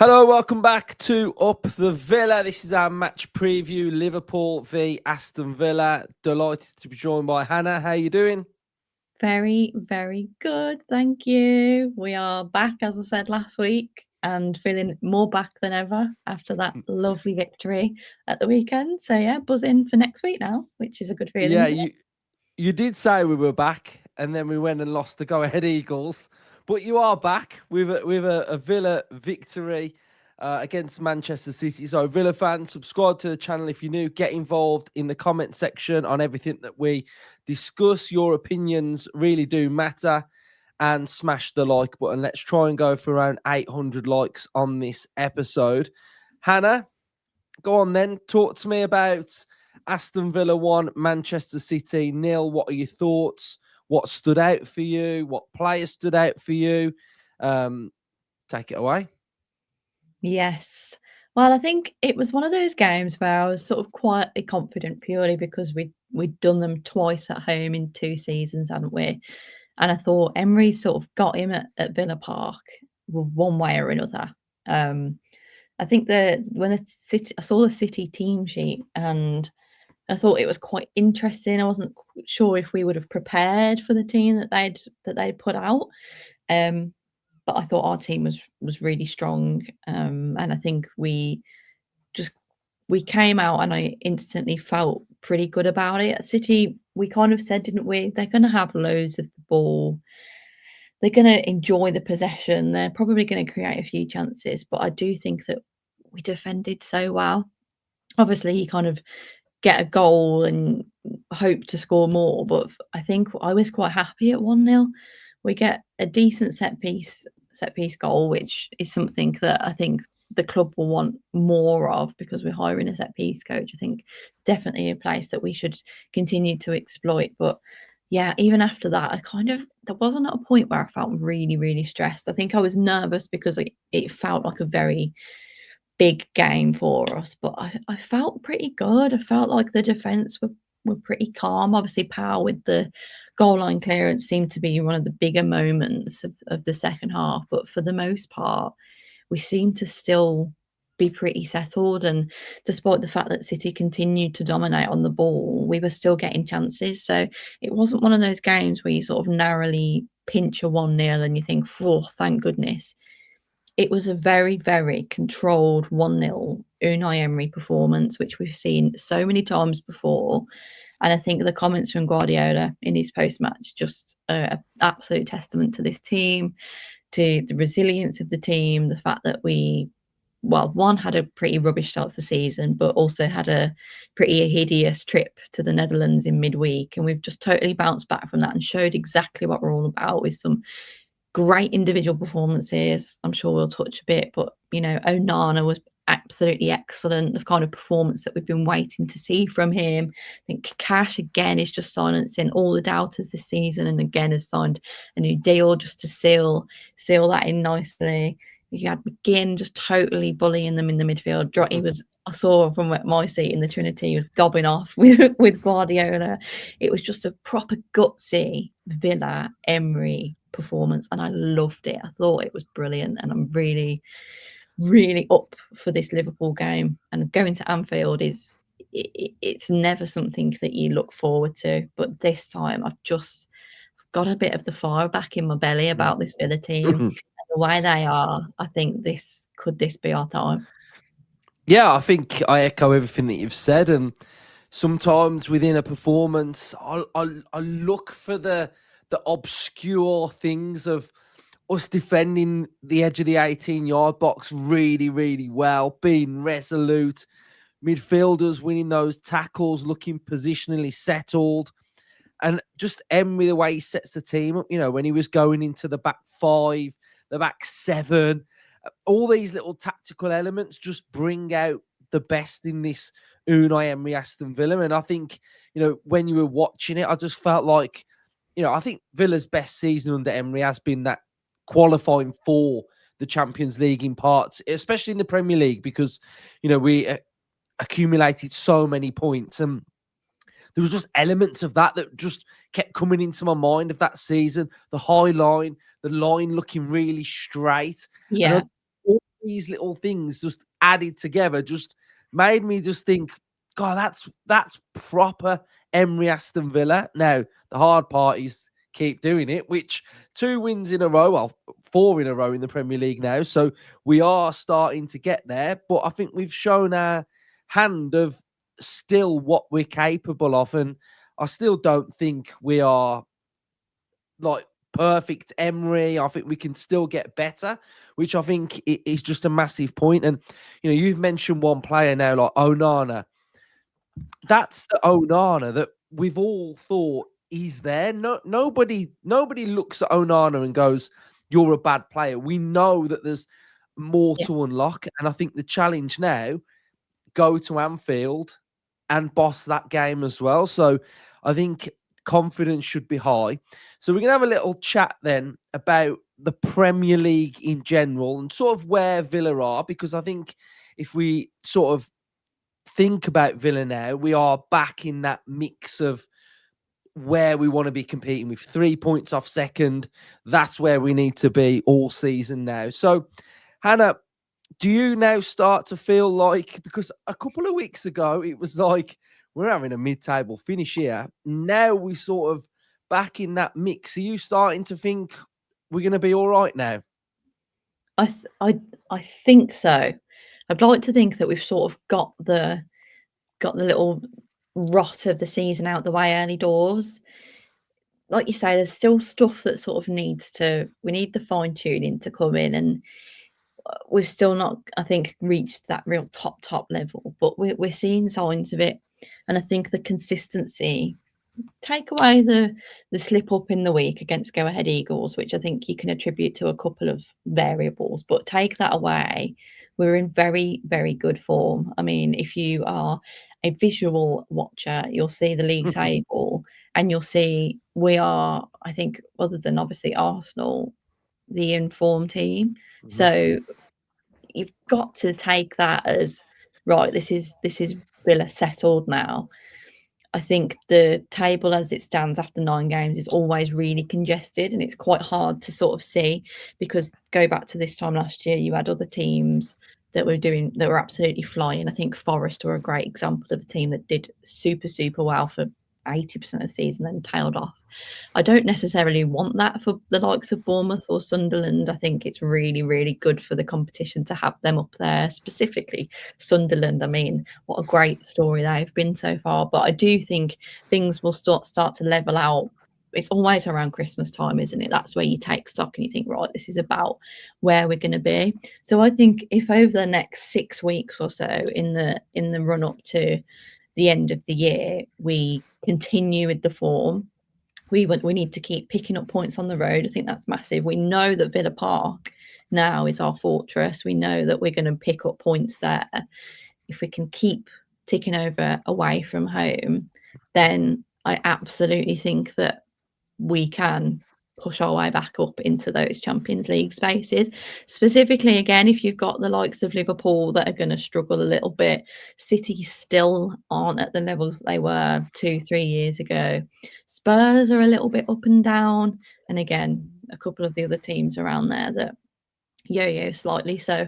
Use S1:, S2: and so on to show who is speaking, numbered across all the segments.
S1: Hello, welcome back to Up the Villa. This is our match preview, Liverpool v Aston Villa. Delighted to be joined by Hannah. How you doing?
S2: Very, very good. Thank you. We are back, as I said last week, and feeling more back than ever after that lovely victory at the weekend. So, yeah, buzzing for next week now, which is a good feeling,
S1: Yeah,
S2: isn't it?
S1: you did say we were back, and then we went and lost the go-ahead Eagles. But you are back with a Villa victory against Manchester City. So, Villa fans, subscribe to the channel if you're new. Get involved in the comment section on everything that we discuss. Your opinions really do matter. And smash the like button. Let's try and go for around 800 likes on this episode. Hannah, go on then. Talk to me about Aston Villa 1, Manchester City 0. What are your thoughts? What stood out for you? What players stood out for you? Take it away.
S2: Yes. Well, I think it was one of those games where I was sort of quietly confident purely because we'd done them twice at home in 2 seasons, hadn't we? And I thought Emery sort of got him at Villa Park one way or another. I think when I saw the City team sheet and I thought it was quite interesting. I wasn't sure if we would have prepared for the team that they'd put out. Um, but I thought our team was really strong. And I think just we came out and I instantly felt pretty good about it. At City, we kind of said, didn't we? They're going to have loads of the ball. They're going to enjoy the possession. They're probably going to create a few chances. But I do think that we defended so well. Obviously, you kind of get a goal and hope to score more. But I think I was quite happy at 1-0. We get a decent set piece goal, which is something that I think the club will want more of because we're hiring a set piece coach. I think it's definitely a place that we should continue to exploit. But yeah, even after that, there wasn't a point where I felt really, really stressed. I think I was nervous because it felt like a very big game for us, but I felt pretty good. I felt like the defence were pretty calm. Obviously, Powell with the goal line clearance seemed to be one of the bigger moments of the second half, but for the most part, we seemed to still be pretty settled. And despite the fact that City continued to dominate on the ball, we were still getting chances. So it wasn't one of those games where you sort of narrowly pinch a 1-0 and you think, oh, thank goodness. It was a very, very controlled 1-0 Unai Emery performance, which we've seen so many times before. And I think the comments from Guardiola in his post-match just an absolute testament to this team, to the resilience of the team, the fact that one, had a pretty rubbish start to the season, but also had a pretty hideous trip to the Netherlands in midweek. And we've just totally bounced back from that and showed exactly what we're all about with some great individual performances. I'm sure we'll touch a bit, but Onana was absolutely excellent. The kind of performance that we've been waiting to see from him. I think Cash again is just silencing all the doubters this season, and again has signed a new deal just to seal that in nicely. You had McGinn just totally bullying them in the midfield. I saw from my seat in the Trinity, he was gobbing off with Guardiola. It was just a proper gutsy Villa Emery performance, and I loved it. I thought it was brilliant, and I'm really, really up for this Liverpool game. And going to Anfield it's never something that you look forward to, but this time I've just got a bit of the fire back in my belly about this Villa team and the way they are. I think this could be our time.
S1: Yeah, I think I echo everything that you've said. And sometimes within a performance, I look for the obscure things of us defending the edge of the 18-yard box really, really well, being resolute, midfielders winning those tackles, looking positionally settled. And just Emery, the way he sets the team up, when he was going into the back five, the back seven, all these little tactical elements just bring out the best in this Unai Emery Aston Villa. And I think, when you were watching it, I just felt like, I think Villa's best season under Emery has been that qualifying for the Champions League in parts, especially in the Premier League, because, we accumulated so many points. And there was just elements of that just kept coming into my mind of that season. The high line, the line looking really straight.
S2: Yeah.
S1: And all these little things just added together just made me just think, God, that's proper Emery Aston Villa. Now, the hard part is keep doing it, which 2 wins in a row, well, 4 in a row in the Premier League now. So we are starting to get there. But I think we've shown our hand of still what we're capable of. And I still don't think we are like perfect Emery. I think we can still get better, which I think is just a massive point. And, you've mentioned one player now, like Onana. That's the Onana that we've all thought is there. No, nobody looks at Onana and goes, "You're a bad player." We know that there's more
S2: Yeah.
S1: to unlock, and I think the challenge now, go to Anfield and boss that game as well. So I think confidence should be high. So we're gonna have a little chat then about the Premier League in general and sort of where Villa are, because I think if we sort of think about Villa now, we are back in that mix of where we want to be competing with 3 points off second. That's where we need to be all season now. So, Hannah, do you now start to feel like, because a couple of weeks ago, it was like we're having a mid-table finish here. Now we sort of back in that mix. Are you starting to think we're going to be all right now?
S2: I think so. I'd like to think that we've sort of got the little rot of the season out the way early doors. Like you say, there's still stuff that sort of we need the fine tuning to come in, and we've still not, I think, reached that real top level, but we're seeing signs of it. And I think the consistency, take away the slip up in the week against Go Ahead Eagles, which I think you can attribute to a couple of variables, but take that away, we're in very, very good form. I mean, if you are a visual watcher, you'll see the league table and you'll see we are, I think, other than obviously Arsenal, the informed team. So you've got to take that as right. This is Villa settled now. I think the table as it stands after 9 games is always really congested, and it's quite hard to sort of see, because go back to this time last year, you had other teams that were absolutely flying. I think Forest were a great example of a team that did super well for 80% of the season, then tailed off. I don't necessarily want that for the likes of Bournemouth or Sunderland. I think it's really, really good for the competition to have them up there, specifically Sunderland. I mean, what a great story they've been so far. But I do think things will start to level out. It's always around Christmas time, isn't it? That's where you take stock and you think, right, this is about where we're going to be. So I think if over the next 6 weeks or so in the run up to the end of the year, we continue with the form, we need to keep picking up points on the road. I think that's massive. We know that Villa Park now is our fortress. We know that we're going to pick up points there. If we can keep ticking over away from home, then I absolutely think that we can push our way back up into those Champions League spaces. Specifically, again, if you've got the likes of Liverpool that are going to struggle a little bit, City still aren't at the levels they were 2-3 years ago. Spurs are a little bit up and down, and again, a couple of the other teams around there that yo-yo slightly. So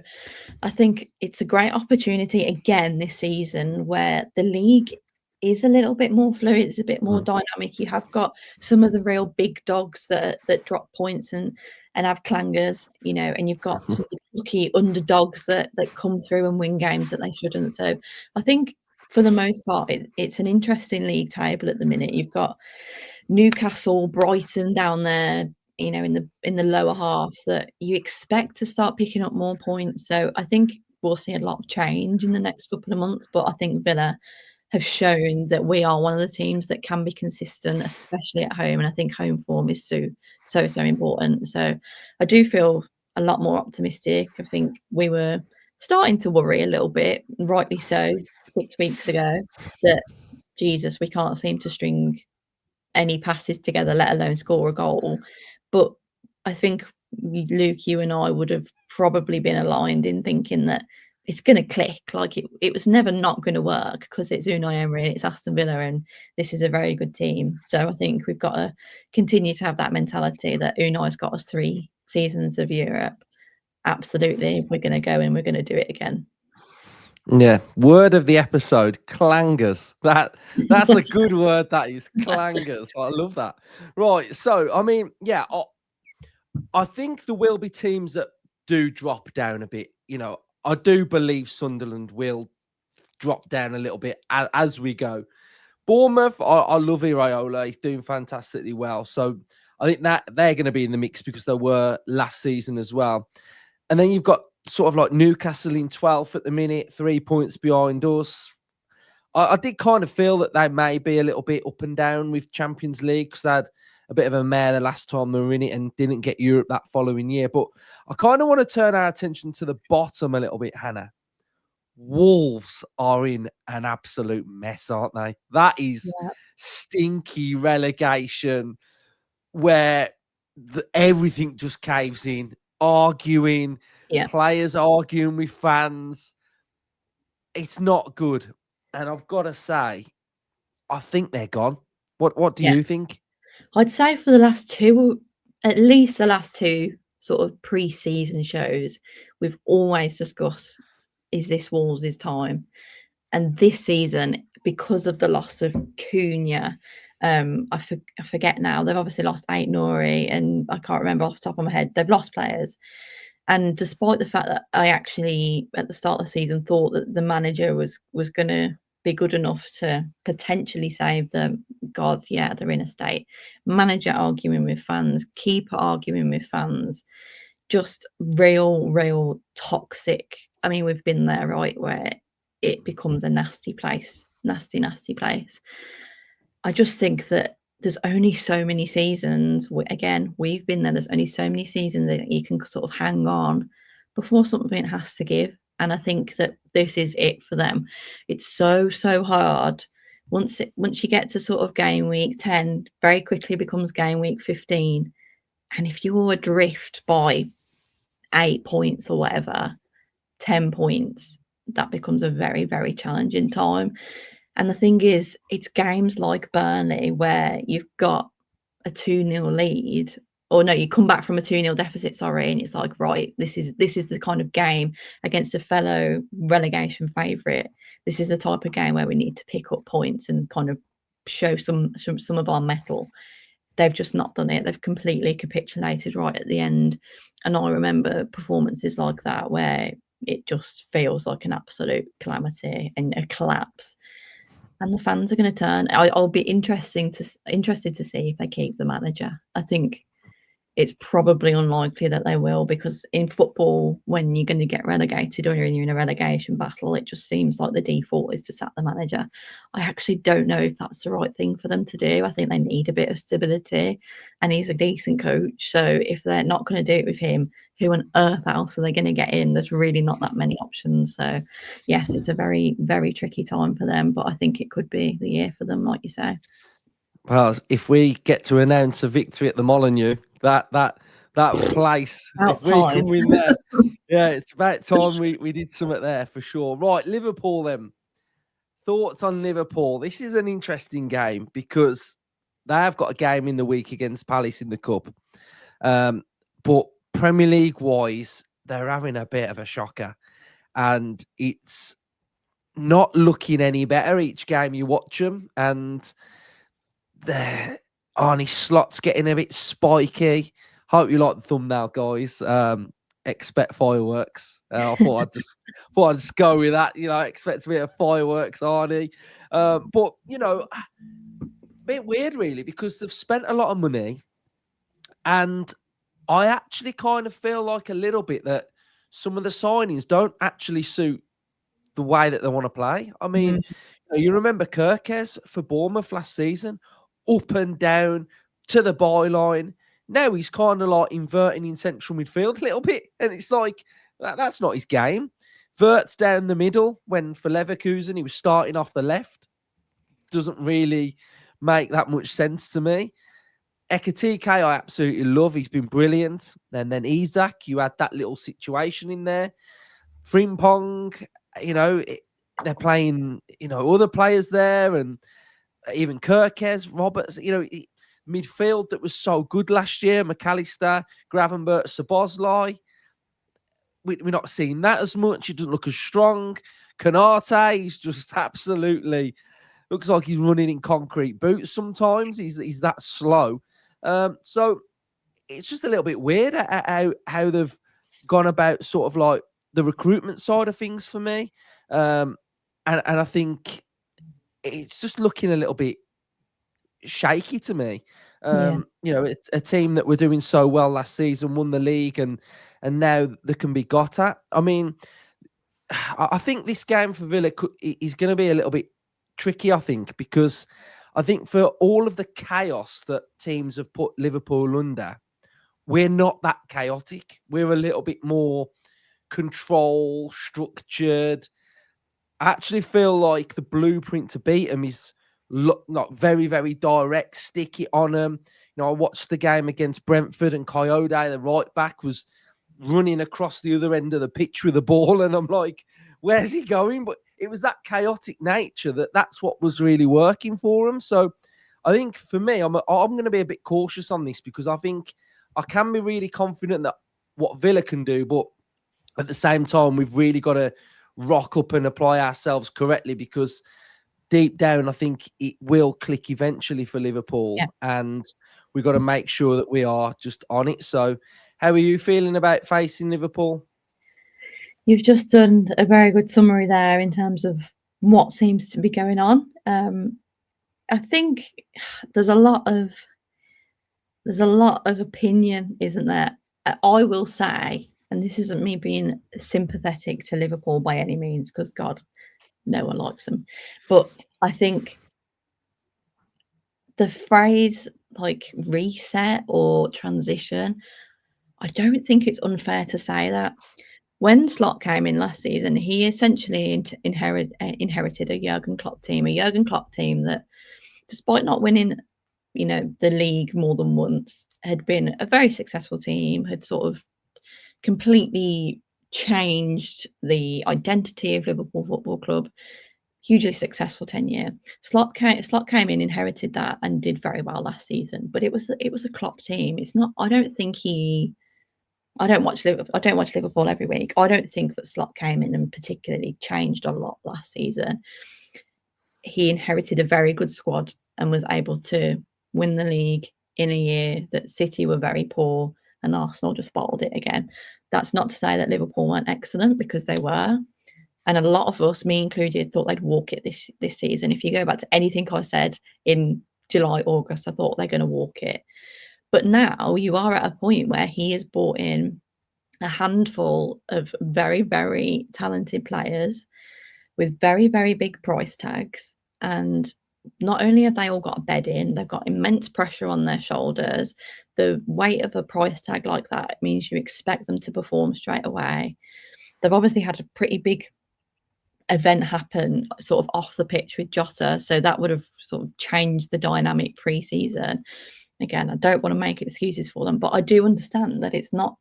S2: I think it's a great opportunity again this season where the league is a little bit more fluid, it's a bit more dynamic. You have got some of the real big dogs that drop points and have clangers, and you've got some lucky underdogs that come through and win games that they shouldn't. So I think for the most part, it's an interesting league table at the minute. You've got Newcastle, Brighton down there, in the lower half, that you expect to start picking up more points. So I think we'll see a lot of change in the next couple of months. But I think Villa have shown that we are one of the teams that can be consistent, especially at home. And I think home form is so important. So I do feel a lot more optimistic. I think we were starting to worry a little bit, rightly so, 6 weeks ago, that Jesus, we can't seem to string any passes together, let alone score a goal. But I think Luke, you and I would have probably been aligned in thinking that it's going to click. Like it was never not going to work, because it's Unai Emery and it's Aston Villa and this is a very good team. So I think we've got to continue to have that mentality that Unai's got us 3 seasons of Europe, absolutely, we're going to go and we're going to do it again.
S1: Yeah, word of the episode, clangers. That's a good word. That is clangers. I love that. Right. So, I mean, yeah, I think there will be teams that do drop down a bit. You know, I do believe Sunderland will drop down a little bit as we go. Bournemouth, I love Iraola. He's doing fantastically well. So I think that they're going to be in the mix because they were last season as well. And then you've got sort of like Newcastle in 12th at the minute, 3 points behind us. I did kind of feel that they may be a little bit up and down with Champions League because they had a bit of a mare the last time they were in it and didn't get Europe that following year. But I kind of want to turn our attention to the bottom a little bit, Hannah. Wolves are in an absolute mess, aren't they? That is
S2: Yeah.
S1: stinky relegation where everything just caves in, arguing,
S2: Yeah.
S1: players arguing with fans. It's not good. And I've got to say, I think they're gone. What do
S2: Yeah.
S1: you think?
S2: I'd say for the last two, at least the last two sort of pre-season shows, we've always discussed, is this Wolves' time? And this season, because of the loss of Cunha, I forget now, they've obviously lost Ait Nouri, and I can't remember off the top of my head, they've lost players. And despite the fact that I actually, at the start of the season, thought that the manager was going to be good enough to potentially save them, God, yeah, they're in a state. Manager arguing with fans, keeper arguing with fans, just real toxic. I mean, we've been there, right, where it becomes a nasty place, nasty place. I just think that there's only so many seasons. Again, we've been there. There's only so many seasons that you can sort of hang on before something has to give. And I think that this is it for them. It's so hard. Once you get to sort of game week 10, very quickly becomes game week 15. And if you're adrift by 8 points or whatever, 10 points, that becomes a very challenging time. And the thing is, it's games like Burnley where you've got a 2-0 lead, or no, you come back from a 2-0 deficit, sorry, and it's like, right, this is the kind of game against a fellow relegation favourite. This is the type of game where we need to pick up points and kind of show some of our mettle. They've just not done it. They've completely capitulated right at the end. And I remember performances like that where it just feels like an absolute calamity and a collapse. And the fans are going to turn. I'll be interested to see if they keep the manager. I think it's probably unlikely that they will, because in football, when you're going to get relegated or you're in a relegation battle, it just seems like the default is to sack the manager. I actually don't know if that's the right thing for them to do. I think they need a bit of stability, and he's a decent coach. So if they're not going to do it with him, who on earth else are they going to get in? There's really not that many options. So yes, it's a very tricky time for them, but I think it could be the year for them, like you say.
S1: Well, if we get to announce a victory at the Molineux, that place, if
S2: About
S1: we
S2: time.
S1: can win there, yeah, it's about time we did something there for sure. Right, Liverpool then. Thoughts on Liverpool? This is an interesting game because they have got a game in the week against Palace in the Cup. But Premier League wise, they're having a bit of a shocker. And it's not looking any better each game you watch them. And the Arne Slott's getting a bit spiky. Hope you like the thumbnail, guys. Expect fireworks. I thought I'd just go with that. You know, expect a bit of fireworks, Arnie. But you know, a bit weird really because they've spent a lot of money, and I actually kind of feel like a little bit that some of the signings don't actually suit the way that they want to play. I mean, you remember Kirkes for Bournemouth last season, up and down to the byline. Now he's kind of like inverting in central midfield a little bit, and it's like that's not his game. Verts down the middle when for Leverkusen he was starting off the left. Doesn't really make that much sense to me. Ekatike, I absolutely love. He's been brilliant. And then Isak, you had that little situation in there. Frimpong, you know, they're playing, you know, other players there, and even Kirkes, Roberts, you know, midfield that was so good last year. McAllister, Gravenberch, Szoboszlai. we're not seeing that as much. It doesn't look as strong. Canate is just absolutely looks like he's running in concrete boots sometimes. He's that slow. So it's just a little bit weird how they've gone about sort of like the recruitment side of things for me. And I think it's just looking a little bit shaky to me.
S2: Yeah.
S1: It's a team that were doing so well last season, won the league, and now they can be got at. I mean, I think this game for Villa is going to be a little bit tricky, I think, because I think for all of the chaos that teams have put Liverpool under, we're not that chaotic. We're a little bit more control, structured. I actually feel like the blueprint to beat them is not very, very direct, stick it on them. I watched the game against Brentford and Coyote, the right back, was running across the other end of the pitch with the ball. And I'm like, where's he going? But it was that chaotic nature that's what was really working for him. So I think for me, I'm going to be a bit cautious on this because I think I can be really confident that what Villa can do, but at the same time, we've really got to rock up and apply ourselves correctly because deep down, I think it will click eventually for Liverpool,
S2: Yeah.
S1: and we've got to make sure that we are just on it. So, how are you feeling about facing Liverpool?
S2: You've just done a very good summary there in terms of what seems to be going on. I think there's a lot of opinion, isn't there? I will say, and this isn't me being sympathetic to Liverpool by any means, because God, no one likes them. But I think the phrase like reset or transition, I don't think it's unfair to say that. When Slot came in last season, he essentially inherited a Jurgen Klopp team, that, despite not winning, the league more than once, had been a very successful team, had sort of completely changed the identity of Liverpool Football Club. Hugely successful tenure. Slot came in, inherited that, and did very well last season. But it was a Klopp team. It's not. I don't think he. I don't watch Liverpool every week. I don't think that Slot came in and particularly changed a lot last season. He inherited a very good squad and was able to win the league in a year that City were very poor and Arsenal just bottled it again. That's not to say that Liverpool weren't excellent, because they were. And a lot of us, me included, thought they'd walk it this season. If you go back to anything I said in July, August, I thought they're going to walk it. But now you are at a point where he has brought in a handful of very, very talented players with very, very big price tags. And not only have they all got a bed in, they've got immense pressure on their shoulders. The weight of a price tag like that means you expect them to perform straight away. They've obviously had a pretty big event happen sort of off the pitch with Jota, so that would have sort of changed the dynamic pre-season. Again, I don't want to make excuses for them, but I do understand that it's not.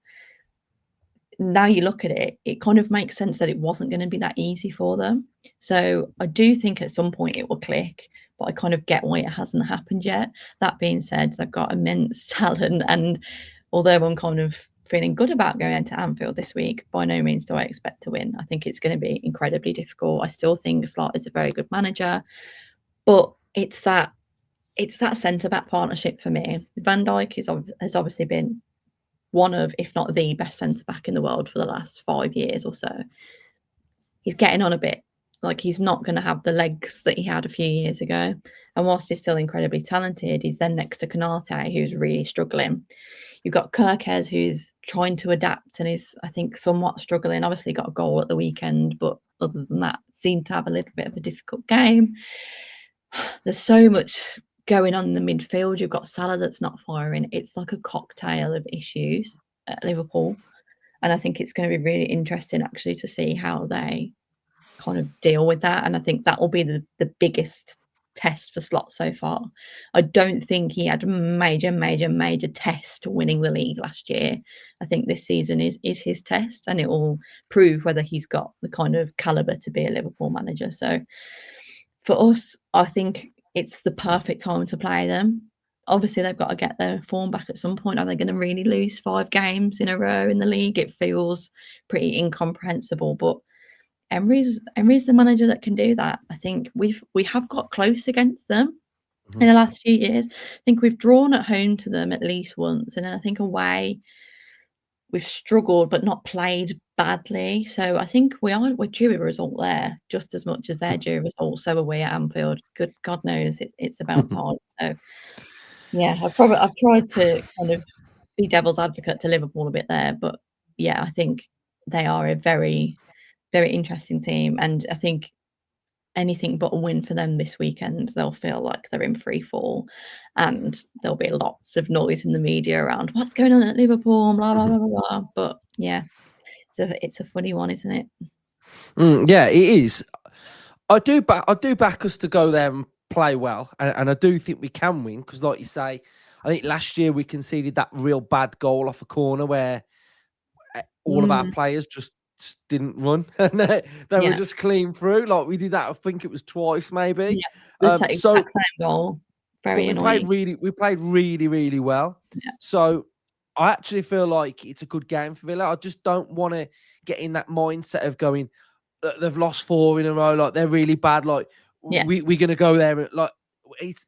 S2: Now you look at it, it kind of makes sense that it wasn't going to be that easy for them. So I do think at some point it will click, but I kind of get why it hasn't happened yet. That being said, they've got immense talent, and although I'm kind of feeling good about going into Anfield this week, by no means do I expect to win. I think it's going to be incredibly difficult. I still think Slot is a very good manager, but it's that centre-back partnership for me. Van Dijk has obviously been one of, if not the best centre-back in the world for the last 5 years or so. He's getting on a bit. Like, he's not going to have the legs that he had a few years ago. And whilst he's still incredibly talented, he's then next to Canate, who's really struggling. You've got Kirkes, who's trying to adapt and is, I think, somewhat struggling. Obviously got a goal at the weekend, but other than that, seemed to have a little bit of a difficult game. There's so much going on in the midfield. You've got Salah that's not firing. It's like a cocktail of issues at Liverpool. And I think it's going to be really interesting actually to see how they kind of deal with that. And I think that will be the biggest test for Slot so far. I don't think he had a major test winning the league last year. I think this season is his test, and it will prove whether he's got the kind of caliber to be a Liverpool manager. So for us, I think it's the perfect time to play them. obviously they've got to get their form back at some point. Are they going to really lose 5 games in a row in the league? It feels pretty incomprehensible, but Emery's the manager that can do that. I think we have got close against them in the last few years. I think we've drawn at home to them at least once, and then I think away we've struggled but not played badly. So I think we're due a result there just as much as they're due a result. So are we at Anfield. Good God knows it's about time. So yeah, I've tried to kind of be devil's advocate to Liverpool a bit there, but yeah, I think they are a very, very interesting team, and I think anything but a win for them this weekend, they'll feel like they're in free fall, and there'll be lots of noise in the media around what's going on at Liverpool, blah blah blah blah blah. But yeah, it's a funny one, isn't it?
S1: Yeah, it is. I do back us to go there and play well, and I do think we can win because, like you say, I think last year we conceded that real bad goal off a corner where all of our players just didn't run and they were
S2: Yeah,
S1: just clean through. Like we did that, I think it was twice, maybe.
S2: yeah, the exact
S1: So,
S2: same goal.
S1: but
S2: Very
S1: we played
S2: annoying.
S1: really well.
S2: Yeah,
S1: So I actually feel like it's a good game for Villa. I just don't want to get in that mindset of going, they've lost 4 in a row, like they're really bad. Like
S2: yeah,
S1: we're gonna go there and like it's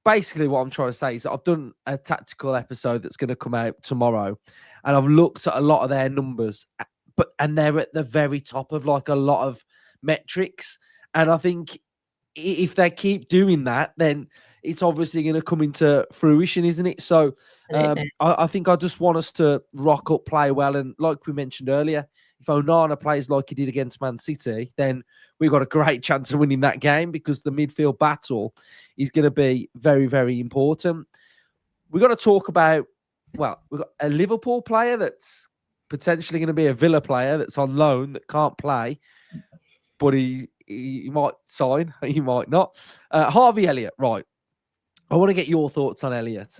S1: basically what I'm trying to say is that I've done a tactical episode that's going to come out tomorrow, and I've looked at a lot of their numbers, and they're at the very top of like a lot of metrics, and I think if they keep doing that, then it's obviously going to come into fruition, isn't it? So
S2: absolutely.
S1: I think I just want us to rock up, play well, and like we mentioned earlier, if Onana plays like he did against Man City, then we've got a great chance of winning that game because the midfield battle is going to be very, very important. We've got to talk about, well, we've got a Liverpool player that's potentially going to be a Villa player that's on loan that can't play, but he might sign, he might not. Harvey Elliott, right. I want to get your thoughts on Elliott.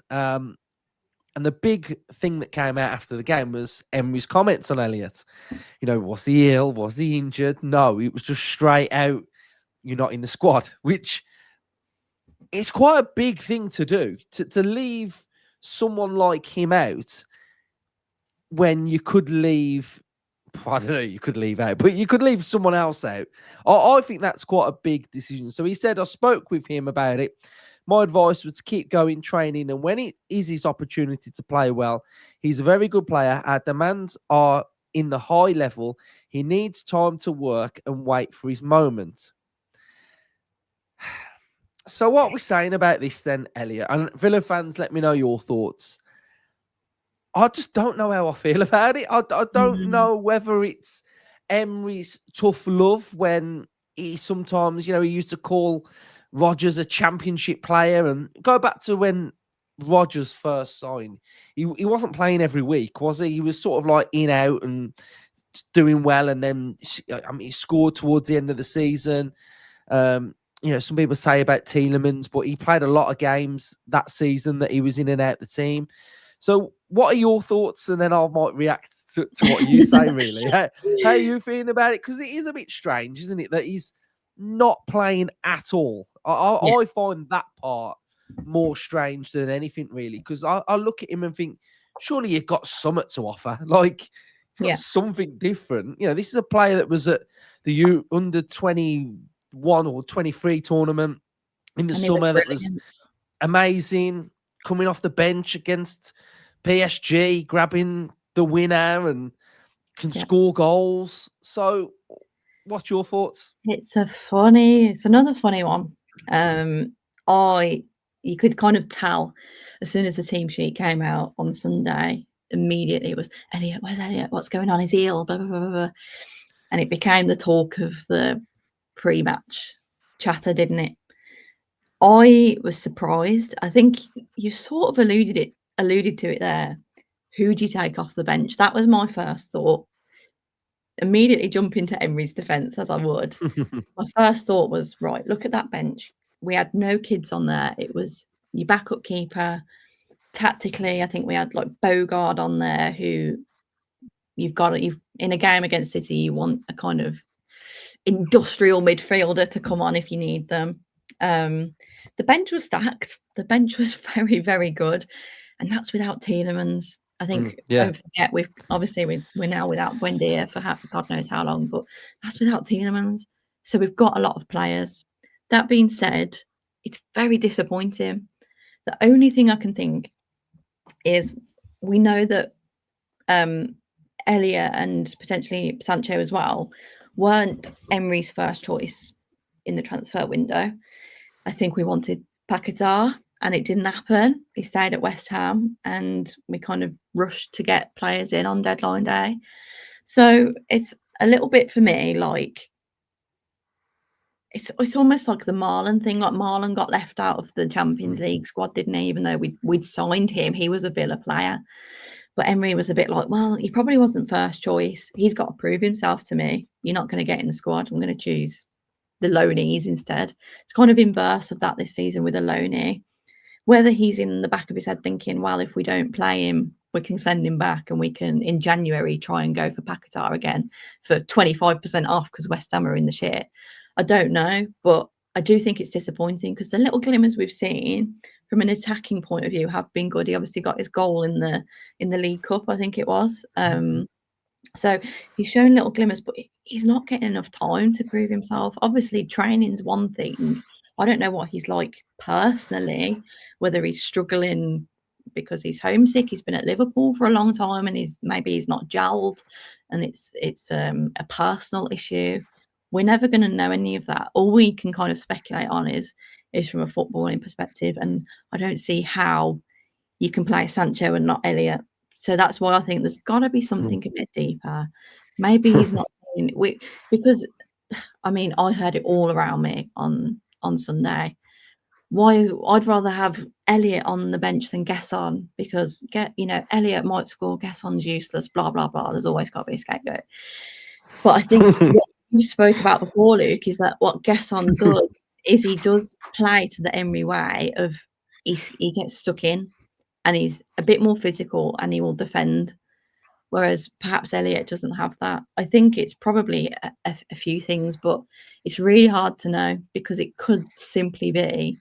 S1: And the big thing that came out after the game was Emery's comments on Elliott. You know, was he ill? Was he injured? No, it was just straight out, you're not in the squad, which is quite a big thing to do, to leave someone like him out when you could leave, I don't know, you could leave out, but you could leave someone else out. I think that's quite a big decision. So he said, I spoke with him about it. My advice was to keep going, training, and when it is his opportunity to play well, he's a very good player. Our demands are in the high level. He needs time to work and wait for his moment. So what we're saying about this then, Elliot, and Villa fans, let me know your thoughts. I just don't know how I feel about it. I don't know whether it's Emery's tough love when he sometimes, he used to call Rodgers a championship player, and go back to when Rodgers first signed. He wasn't playing every week, was he? He was sort of like in out and doing well, and then he scored towards the end of the season. Some people say about Tielemans, but he played a lot of games that season that he was in and out the team. So what are your thoughts? And then I might react to what you say, really. How are you feeling about it? Because it is a bit strange, isn't it, that he's not playing at all. I find that part more strange than anything, really, because I look at him and think, surely you've got something to offer. Like, he's got something different. This is a player that was at the under 21 or 23 tournament in the summer that was amazing, coming off the bench against PSG, grabbing the winner and can score goals. So what's your thoughts?
S2: It's another funny one. You could kind of tell as soon as the team sheet came out on Sunday, immediately it was, Elliot, where's Elliot? What's going on? Is he ill? Blah, blah, blah, blah. And it became the talk of the pre-match chatter, didn't it? I was surprised. I think you sort of alluded to it there. Who do you take off the bench? That was my first thought. Immediately jump into Emery's defence as I would. My first thought was, right, look at that bench. We had no kids on there. It was your backup keeper. Tactically, I think we had like Bogard on there, who you've in a game against City, you want a kind of industrial midfielder to come on if you need them. The bench was stacked. The bench was very, very good, and that's without Tielemans. I think
S1: Yeah.
S2: don't forget we're now without Buendia for God knows how long, but that's without Tielemans. So we've got a lot of players. That being said, it's very disappointing. The only thing I can think is we know that Elliott and potentially Sancho as well weren't Emery's first choice in the transfer window. I think we wanted Paquetá and it didn't happen. He stayed at West Ham and we kind of rushed to get players in on deadline day. So it's a little bit for me like it's almost like the Marlon thing. Like Marlon got left out of the Champions League squad, didn't he? Even though we'd signed him, he was a Villa player. But Emery was a bit like, well, he probably wasn't first choice. He's got to prove himself to me. You're not going to get in the squad. I'm going to choose the loanees instead. It's kind of inverse of that this season with a loanee. Whether he's in the back of his head thinking, well, if we don't play him, we can send him back and we can, in January, try and go for Paquetá again for 25% off because West Ham are in the shit. I don't know, but I do think it's disappointing because the little glimmers we've seen from an attacking point of view have been good. He obviously got his goal in the League Cup, I think it was. So he's shown little glimmers, but he's not getting enough time to prove himself. Obviously, training's one thing. I don't know what he's like personally, whether he's struggling because he's homesick. He's been at Liverpool for a long time, and he's not gelled, and it's a personal issue. We're never going to know any of that. All we can kind of speculate on is from a footballing perspective, and I don't see how you can play Sancho and not Elliott. So that's why I think there's got to be something a bit deeper. Maybe he's not because I mean I heard it all around me on Sunday. Why I'd rather have Elliott on the bench than Gesson because Elliott might score, Gesson's useless, blah blah blah. There's always got to be a scapegoat. But I think what you spoke about before, Luke, is that what Gesson does is he does play to the Emery way of he gets stuck in and he's a bit more physical and he will defend. Whereas perhaps Elliott doesn't have that. I think it's probably a few things, but it's really hard to know because it could simply be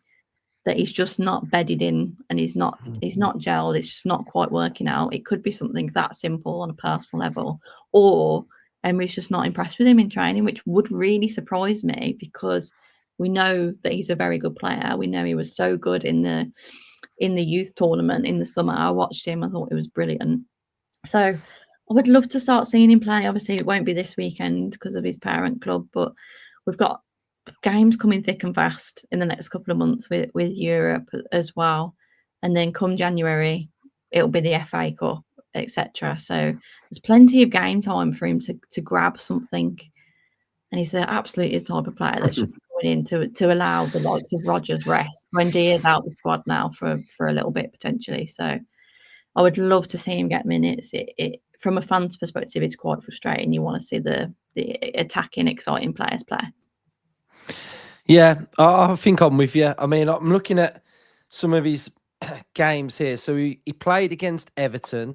S2: that he's just not bedded in and he's not gelled. It's just not quite working out. It could be something that simple on a personal level, or Emery's just not impressed with him in training, which would really surprise me because we know that he's a very good player. We know he was so good in the youth tournament in the summer. I watched him. I thought it was brilliant. So I would love to start seeing him play. Obviously, it won't be this weekend because of his parent club, but we've got games coming thick and fast in the next couple of months with Europe as well. And then come January, it'll be the FA Cup, etc. So there's plenty of game time for him to grab something. And he's absolutely the type of player that should be going in to allow the likes of Rodgers rest. Buendia's out the squad now for a little bit potentially. So I would love to see him get minutes. It from a fan's perspective, it's quite frustrating. You want to see the attacking, exciting players play.
S1: Yeah, I think I'm with you. I mean, I'm looking at some of his games here. So he played against Everton,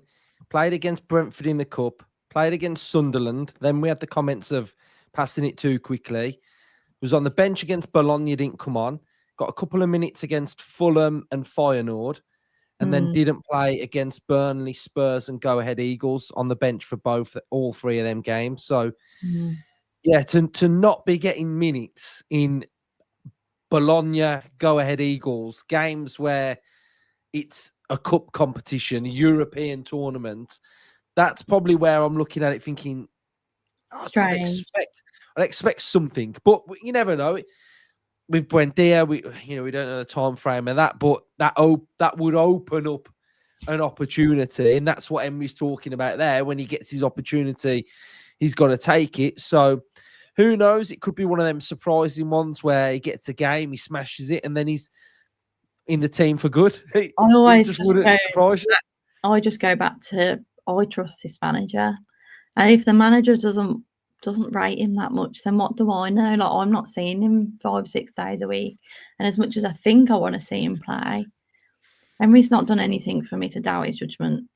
S1: played against Brentford in the Cup, played against Sunderland. Then we had the comments of passing it too quickly. Was on the bench against Bologna, didn't come on. Got a couple of minutes against Fulham and Feyenoord. And then didn't play against Burnley, Spurs, and Go Ahead Eagles on the bench for all three of them games. So, yeah, to not be getting minutes in Bologna, Go Ahead Eagles, games where it's a cup competition, a European tournament, that's probably where I'm looking at it thinking,
S2: Strange.
S1: I'd expect something. But you never know. With Buendia, we don't know the time frame of that, but that would open up an opportunity, and that's what Emery's talking about there. When he gets his opportunity, he's got to take it. So who knows? It could be one of them surprising ones where he gets a game, he smashes it, and then he's in the team for good.
S2: I always
S1: just wouldn't surprise you.
S2: I just go back to I trust this manager, and if the manager doesn't rate him that much, then what do I know? Like I'm not seeing him 5-6 days a week, and as much as I think I want to see him play, Emery's not done anything for me to doubt his judgment.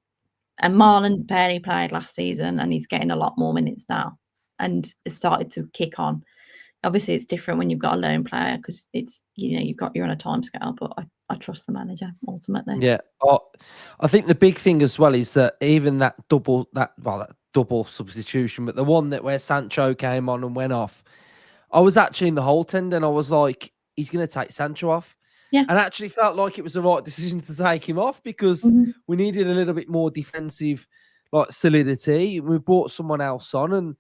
S2: And Marlon barely played last season, and he's getting a lot more minutes now, and has started to kick on. Obviously, it's different when you've got a loan player because it's, you're on a timescale. But I trust the manager ultimately.
S1: Yeah, I think the big thing as well is that even that double substitution, but the one that where Sancho came on and went off, I was actually in the whole end and I was like, he's going to take Sancho off.
S2: Yeah.
S1: And actually felt like it was the right decision to take him off because we needed a little bit more defensive solidity. We brought someone else on and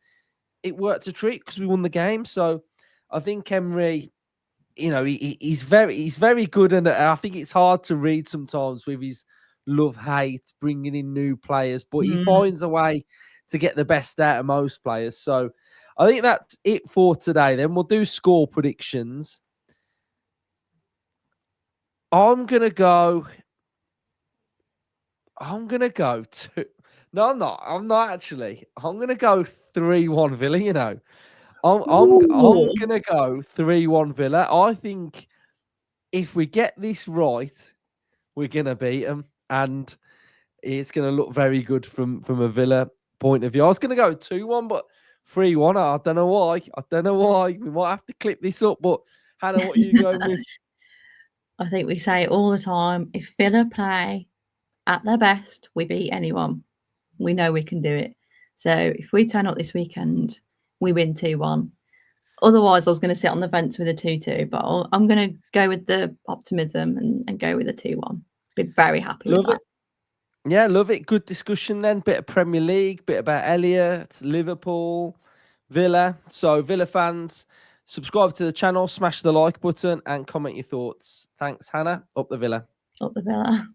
S1: it worked a treat because we won the game. So I think Emery, he's very good, and I think it's hard to read sometimes with his love-hate, bringing in new players, but he finds a way to get the best out of most players. So I think that's it for today. Then we'll do score predictions. I'm gonna go to. No, I'm not. I'm not actually. I'm gonna go 3-1 Villa. I'm gonna go 3-1 Villa. I think if we get this right, we're gonna beat them, and it's gonna look very good from a Villa point of view. I was gonna go 2-1, but 3-1. I don't know why. We might have to clip this up. But Hannah, what are you going with?
S2: I think we say it all the time. If Villa play at their best, we beat anyone. We know we can do it. So if we turn up this weekend, we win 2-1. Otherwise, I was going to sit on the fence with a 2-2, but I'm going to go with the optimism and go with a 2-1. Be very happy with that.
S1: Yeah, love it. Good discussion then. Bit of Premier League, bit about Elliott, Liverpool, Villa. So Villa fans, subscribe to the channel, smash the like button and comment your thoughts. Thanks, Hannah. Up the Villa.
S2: Up the Villa.